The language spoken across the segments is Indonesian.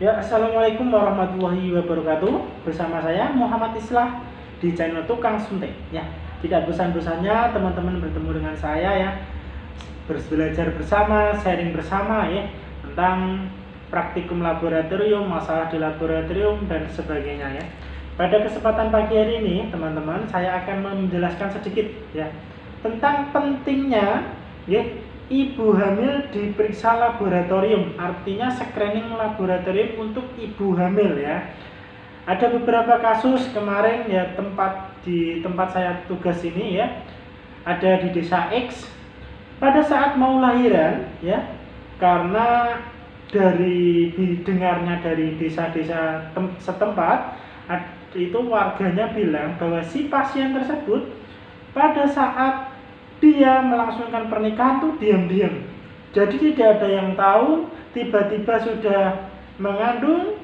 Ya, assalamualaikum warahmatullahi wabarakatuh. Bersama saya Muhammad Islah di channel Tukang Suntik. Ya, tidak bosan-bosannya teman-teman bertemu dengan saya ya, belajar bersama, sharing bersama ya tentang praktikum laboratorium, masalah di laboratorium dan sebagainya ya. Pada kesempatan pagi hari ini, teman-teman, saya akan menjelaskan sedikit ya tentang pentingnya ya ibu hamil diperiksa laboratorium, artinya screening laboratorium untuk ibu hamil ya. Ada beberapa kasus kemarin ya, di tempat saya tugas ini ya, ada di desa X pada saat mau lahiran ya, karena dari didengarnya dari desa-desa setempat itu warganya bilang bahwa si pasien tersebut pada saat dia melangsungkan pernikahan tuh diam-diam, jadi tidak ada yang tahu, tiba-tiba sudah mengandung,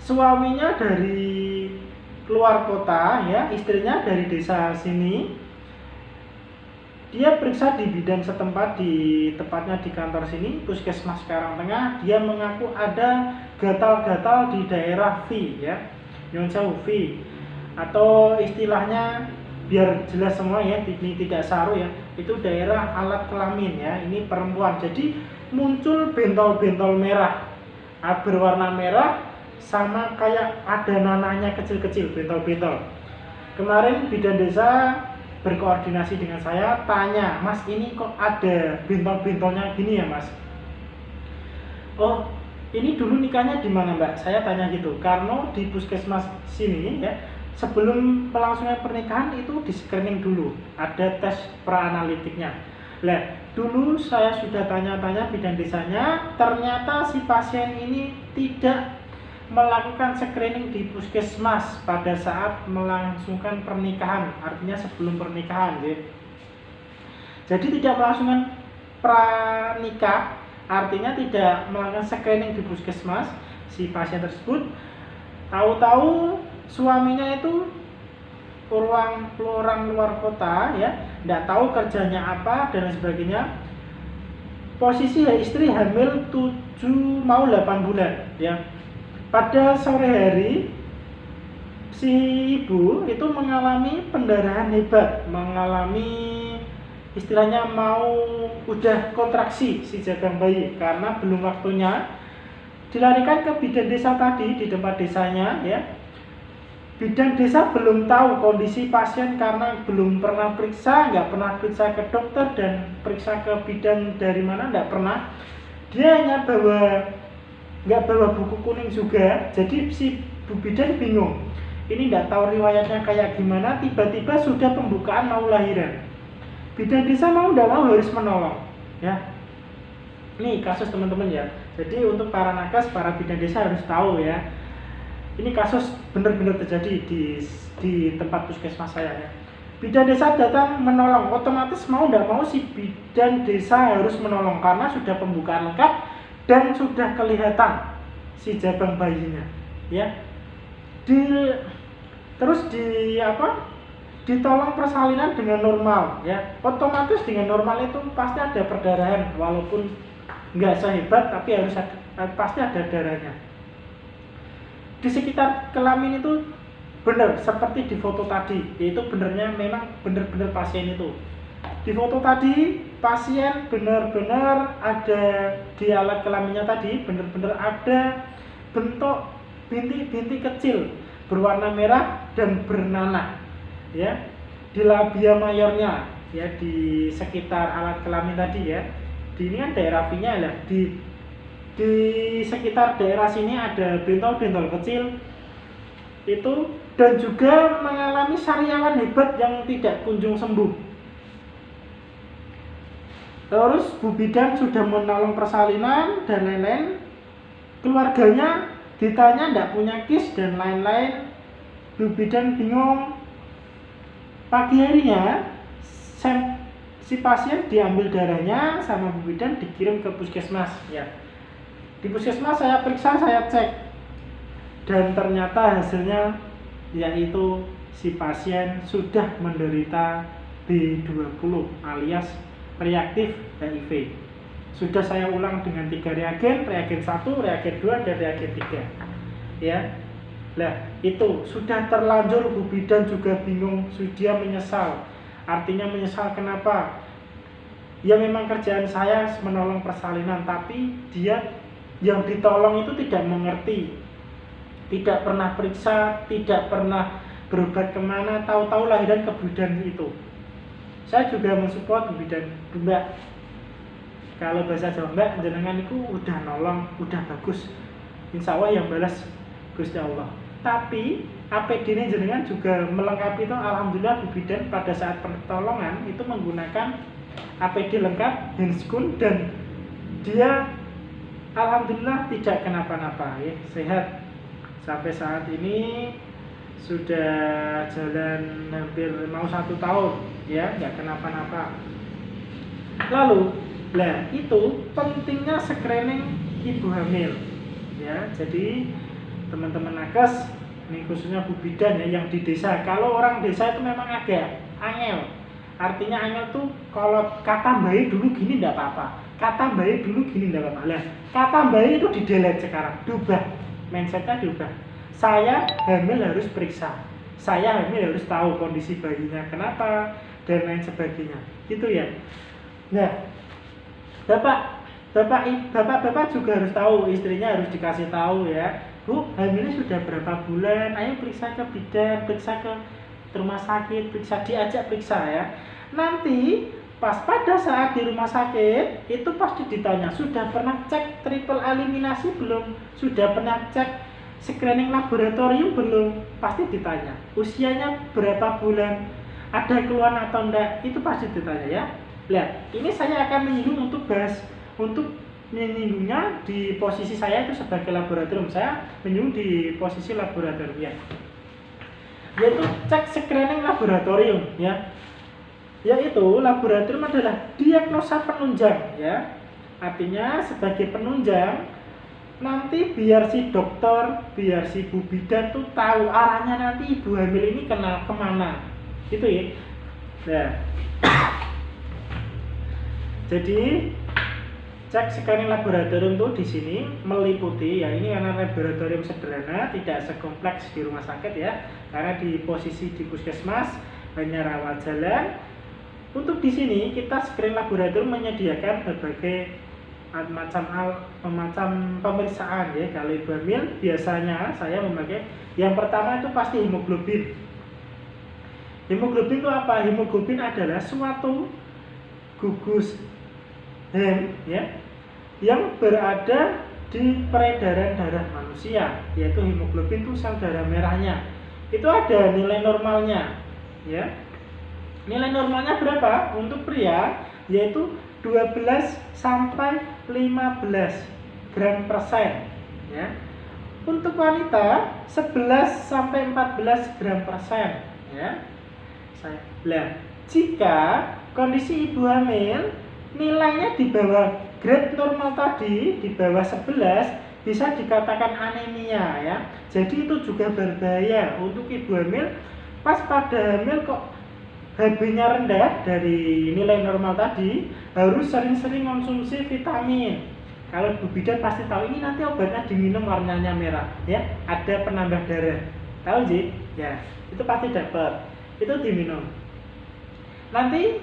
suaminya dari luar kota ya, istrinya dari desa sini. Dia periksa di bidan setempat, tepatnya di kantor sini, Puskesmas Karangtengah. Dia mengaku ada gatal-gatal di daerah V ya, yang jauh V, atau istilahnya biar jelas semua ya, ini tidak saru ya, itu daerah alat kelamin ya, ini perempuan. Jadi muncul bentol-bentol merah, berwarna merah, sama kayak ada nanahnya kecil-kecil, bentol-bentol. Kemarin bidan desa berkoordinasi dengan saya, tanya, "Mas, ini kok ada bentol-bentolnya gini ya, Mas?" "Oh, ini dulu nikahnya di mana, Mbak?" Saya tanya gitu, karena di puskesmas sini ya, sebelum pelaksanaan pernikahan itu di screening dulu, ada tes praanalitiknya. Lah, dulu saya sudah tanya-tanya bidan desanya, ternyata si pasien ini tidak melakukan screening di puskesmas pada saat melangsungkan pernikahan, artinya sebelum pernikahan ya. Jadi tidak melangsungkan pranikah, artinya tidak melakukan screening di puskesmas. Si pasien tersebut tahu-tahu suaminya itu orang luar kota ya, tidak tahu kerjanya apa dan sebagainya. Posisi istri hamil 7 mau 8 bulan ya. Pada sore hari si ibu itu mengalami pendarahan hebat, mengalami istilahnya udah kontraksi si jagang bayi, karena belum waktunya. Dilarikan ke bidan desa tadi di tempat desanya ya. Bidan desa belum tahu kondisi pasien karena belum pernah periksa, nggak pernah periksa ke dokter dan periksa ke bidan dari mana, nggak pernah. Dia hanya nggak bawa buku kuning juga, jadi si bu bidan bingung. Ini nggak tahu riwayatnya kayak gimana, tiba-tiba sudah pembukaan mau lahiran. Bidan desa mau nggak mau harus menolong ya. Ini kasus teman-teman ya. Jadi untuk para nakes, para bidan desa harus tahu ya. Ini kasus benar-benar terjadi di tempat puskesmas saya ya. Bidan desa datang menolong, otomatis mau tidak mau si bidan desa harus menolong karena sudah pembukaan lengkap dan sudah kelihatan si jabang bayinya ya. Terus ditolong persalinan dengan normal ya. Otomatis dengan normal itu pasti ada perdarahan, walaupun nggak sehebat tapi pasti ada darahnya. Di sekitar kelamin itu benar seperti di foto tadi, yaitu benernya memang benar-benar pasien itu. Di foto tadi pasien benar-benar ada di alat kelaminnya tadi, benar-benar ada bentuk bintik-bintik kecil berwarna merah dan bernanah ya di labia mayornya ya, di sekitar alat kelamin tadi ya. Ini kan daerah V-nya lah, di sekitar daerah sini ada bentol-bentol kecil itu, dan juga mengalami sariawan hebat yang tidak kunjung sembuh. Terus bu bidan sudah menolong persalinan dan lain-lain, keluarganya ditanya tidak punya kis dan lain-lain. Bu bidan bingung. Pagi harinya si pasien diambil darahnya sama bu bidan, dikirim ke puskesmas ya. Di puskesmas saya periksa, saya cek, dan ternyata hasilnya yaitu si pasien sudah menderita B20 alias reaktif HIV. Sudah saya ulang dengan 3 reagen 1, reagen 2, dan reagen 3. Ya. Nah, itu sudah terlanjur Bu Bidan juga bingung, dia menyesal. Artinya menyesal kenapa? Ya memang kerjaan saya menolong persalinan, tapi dia yang ditolong itu tidak mengerti, tidak pernah periksa, tidak pernah berobat kemana, tahu-tahu lahiran ke bidan itu. Saya juga mensupport Bu Bidan, Mbak. Kalau bahasa Jawa, Mbak, jenengan itu udah nolong, udah bagus. Insya Allah yang balas Gusti Allah. Tapi APD ini jenengan juga melengkapi itu. Alhamdulillah Bu Bidan pada saat pertolongan itu menggunakan APD lengkap, handscoon, dan dia alhamdulillah tidak kenapa-napa, ya, sehat. Sampai saat ini sudah jalan hampir mau 1 tahun, ya, nggak kenapa-napa. Lalu, lah itu pentingnya screening ibu hamil, ya. Jadi teman-teman nakes, ini khususnya Bu Bidan ya, yang di desa. Kalau orang desa itu memang agak angel. Artinya angel tuh kalau kata bayi dulu gini enggak apa-apa, kata bayi dulu gini enggak apa-apa. Lah, kata bayi itu di-delete sekarang, diubah, mindsetnya diubah. Saya hamil harus periksa, saya hamil harus tahu kondisi bayinya kenapa, dan lain sebagainya. Gitu ya. Nah, bapak juga harus tahu, istrinya harus dikasih tahu ya. Bu, hamilnya sudah berapa bulan? Ayo periksa ke bidan, periksa ke rumah sakit, diajak periksa ya. Nanti pas pada saat di rumah sakit itu pasti ditanya, sudah pernah cek triple eliminasi belum? Sudah pernah cek screening laboratorium belum? Pasti ditanya. Usianya berapa bulan? Ada keluhan atau enggak? Itu pasti ditanya ya. Lihat, ini saya akan menyinggung untuk menyinggungnya di posisi saya itu sebagai laboratorium. Saya menyinggung di posisi laboratorium ya. Yaitu cek screening laboratorium ya. Yaitu laboratorium adalah diagnosa penunjang ya. Artinya sebagai penunjang nanti biar si dokter, biar si Bu Bidan tuh tahu arahnya nanti ibu hamil ini kemana. Gitu ya. Nah. Jadi cek screening laboratorium tuh di sini meliputi ya, ini karena laboratorium sederhana, tidak sekompleks di rumah sakit ya, karena di posisi di puskesmas hanya rawat jalan. Untuk di sini kita screening laboratorium menyediakan berbagai macam pemeriksaan ya. Kalau ibu hamil biasanya saya memakai yang pertama itu pasti hemoglobin. Hemoglobin itu apa? Hemoglobin adalah suatu gugus hem ya yang berada di peredaran darah manusia, yaitu hemoglobin itu sel darah merahnya. Itu ada nilai normalnya ya. Nilai normalnya berapa? Untuk pria yaitu 12 sampai 15 gram persen ya. Untuk wanita 11 sampai 14 gram persen ya. Jika kondisi ibu hamil nilainya di bawah grade normal tadi, di bawah 11, bisa dikatakan anemia ya. Jadi itu juga berbahaya untuk ibu hamil. Pas pada hamil kok HB-nya rendah dari nilai normal tadi, harus sering-sering konsumsi vitamin. Kalau Bu Bidan pasti tahu, ini nanti obatnya diminum warnanya merah ya, ada penambah darah. Tahu sih? Ya, itu pasti dapat. Itu diminum. Nanti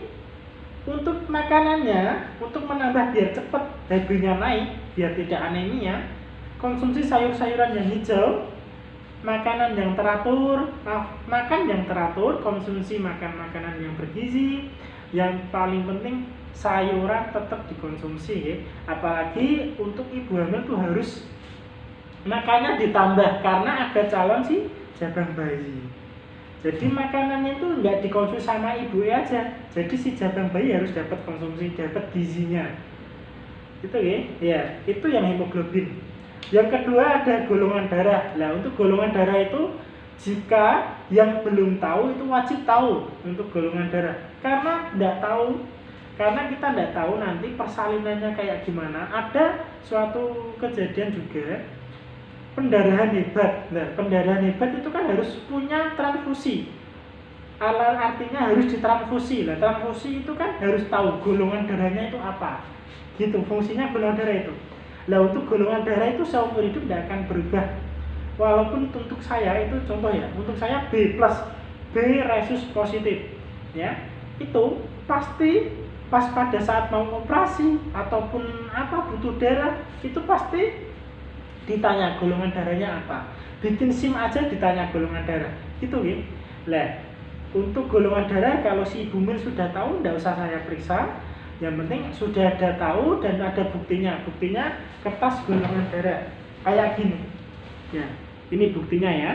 untuk makanannya, untuk menambah biar cepat HB-nya naik, biar tidak anemia, konsumsi sayur-sayuran yang hijau, makanan yang teratur, makan yang teratur, konsumsi makanan yang bergizi. Yang paling penting sayuran tetap dikonsumsi ya. Apalagi untuk ibu hamil tuh harus makannya ditambah karena ada calon si jabang bayi. Jadi makanannya itu nggak dikonsumsi sama ibu aja. Jadi si jabang bayi harus dapat konsumsi, dapat gizinya. Itu ya. Ya, itu yang hemoglobin. Yang kedua ada golongan darah. Nah, untuk golongan darah itu jika yang belum tahu itu wajib tahu untuk golongan darah. Karena kita tidak tahu nanti persalinannya kayak gimana. Ada suatu kejadian juga pendarahan hebat. Nah, pendarahan hebat itu kan harus punya transfusi. Artinya harus ditransfusi. Nah, transfusi itu kan harus tahu golongan darahnya itu apa. gitu fungsinya golongan darah itu. Nah untuk golongan darah itu seumur hidup tidak akan berubah, walaupun untuk saya itu contoh ya, untuk saya B plus, B resus positif ya, itu pasti pas pada saat mau operasi ataupun apa butuh darah itu pasti ditanya golongan darahnya apa, bikin SIM aja ditanya golongan darah gitu ya. Lah untuk golongan darah kalau si Ibu Mil sudah tahu, tidak usah saya periksa, yang penting sudah ada tahu dan ada buktinya kertas golongan darah kayak gini ya, ini buktinya ya,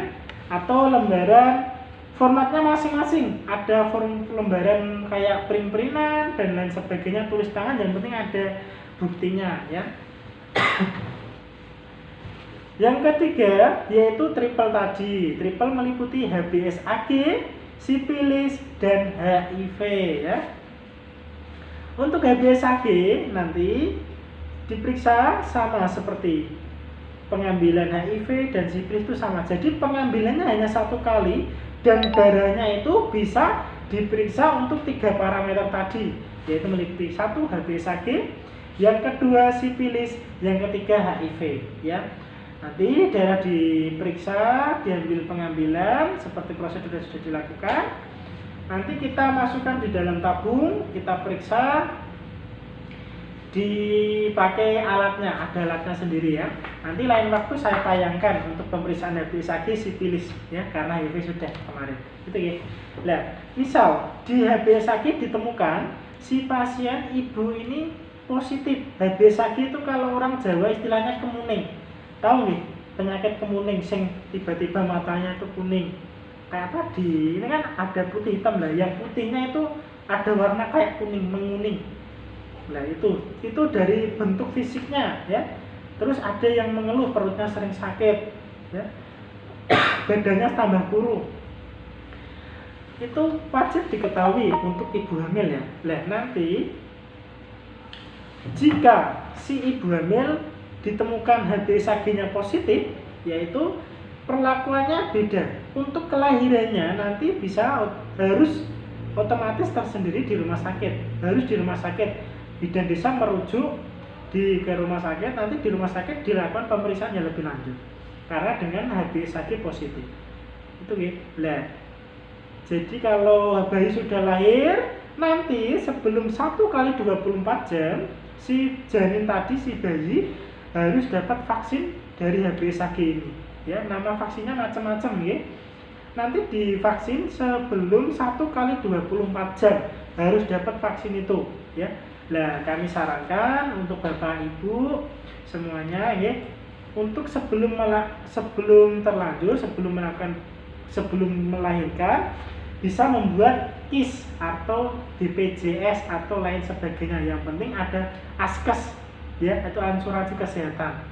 atau lembaran formatnya masing-masing, ada lembaran kayak print-printan dan lain sebagainya, tulis tangan, yang penting ada buktinya ya. Yang ketiga yaitu triple tadi, triple meliputi HBsAg, sipilis dan HIV ya. Untuk HBsAg nanti diperiksa sama seperti pengambilan HIV dan sipilis itu sama, jadi pengambilannya hanya 1 kali dan darahnya itu bisa diperiksa untuk 3 parameter tadi, yaitu meliputi 1 HBsAg, yang kedua sipilis, yang ketiga HIV ya. Nanti darah diperiksa, diambil pengambilan seperti prosedur yang sudah dilakukan. Nanti kita masukkan di dalam tabung, kita periksa, dipakai alatnya, ada alatnya sendiri ya. Nanti lain waktu saya tayangkan untuk pemeriksaan HBsAg, sipilis ya, karena HIV sudah kemarin. Itu ya. Nah, misal di HBsAg ditemukan si pasien ibu ini positif HBsAg, itu kalau orang Jawa istilahnya kemuning. Tahu nih penyakit kemuning sing tiba-tiba matanya itu kuning. Kayak tadi, ini kan ada putih hitam lah, yang putihnya itu ada warna kayak kuning, menguning. Nah itu dari bentuk fisiknya ya. Terus ada yang mengeluh perutnya sering sakit ya, badannya tambah kurus, itu wajib diketahui untuk ibu hamil ya. Nah nanti jika si ibu hamil ditemukan HBsAg-nya positif, yaitu perlakuannya beda. Untuk kelahirannya nanti harus otomatis tersendiri di rumah sakit, harus di rumah sakit. Bidan desa merujuk ke rumah sakit, nanti di rumah sakit dilakukan pemeriksaan yang lebih lanjut karena dengan HBsAg positif itu ya. Nah, jadi kalau bayi sudah lahir, nanti sebelum 1x24 jam si janin tadi, si bayi harus dapat vaksin dari HBsAg ini ya. Nama vaksinnya macam-macam ya. Nanti divaksin sebelum 1x24 jam harus dapat vaksin itu ya. Nah, kami sarankan untuk Bapak Ibu semuanya ya, untuk sebelum melahirkan bisa membuat KIS atau BPJS atau lain sebagainya. Yang penting ada ASKES ya, itu asuransi kesehatan.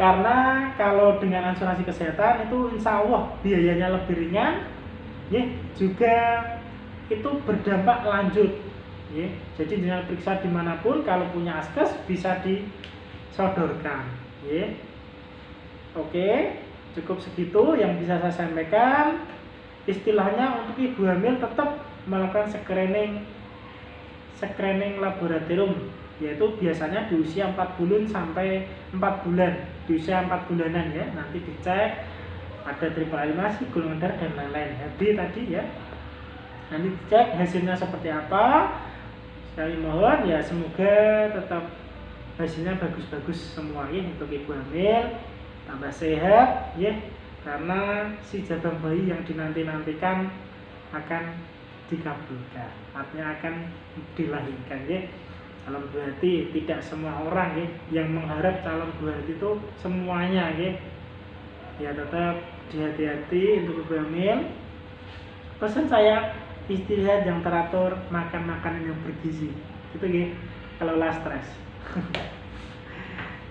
Karena kalau dengan asuransi kesehatan itu insya Allah biayanya lebih ringan ya, juga itu berdampak lanjut. Ya, jadi dengan periksa dimanapun kalau punya ASKES bisa disodorkan. Ya. Oke, cukup segitu yang bisa saya sampaikan. Istilahnya untuk ibu hamil tetap melakukan screening laboratorium, yaitu biasanya di usia 4 bulan sampai 4 bulan, di usia 4 bulanan ya. Nanti dicek ada triple eliminasi, golongan darah dan lain-lain. HB tadi ya. Nanti dicek hasilnya seperti apa. Sekali mohon ya, semoga tetap hasilnya bagus-bagus semua ya untuk ibu hamil, tambah sehat ya, karena si jabang bayi yang dinanti-nantikan akan dikabulkan, artinya akan dilahirkan ya. Calon buah hati tidak semua orang ya yang mengharap calon buah hati itu semuanya ya. Ya tetap hati-hati untuk ibu hamil. Pesan saya, istirahat yang teratur, makan makanan yang bergizi, gitu ya, kalau lah stres.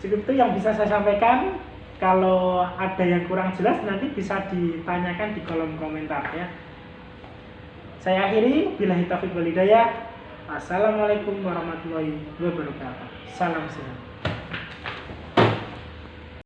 Cukup itu yang bisa saya sampaikan. Kalau ada yang kurang jelas nanti bisa ditanyakan di kolom komentar ya. Saya akhiri, billahi taufiq wal hidayah. Assalamualaikum warahmatullahi wabarakatuh. Salam sehat.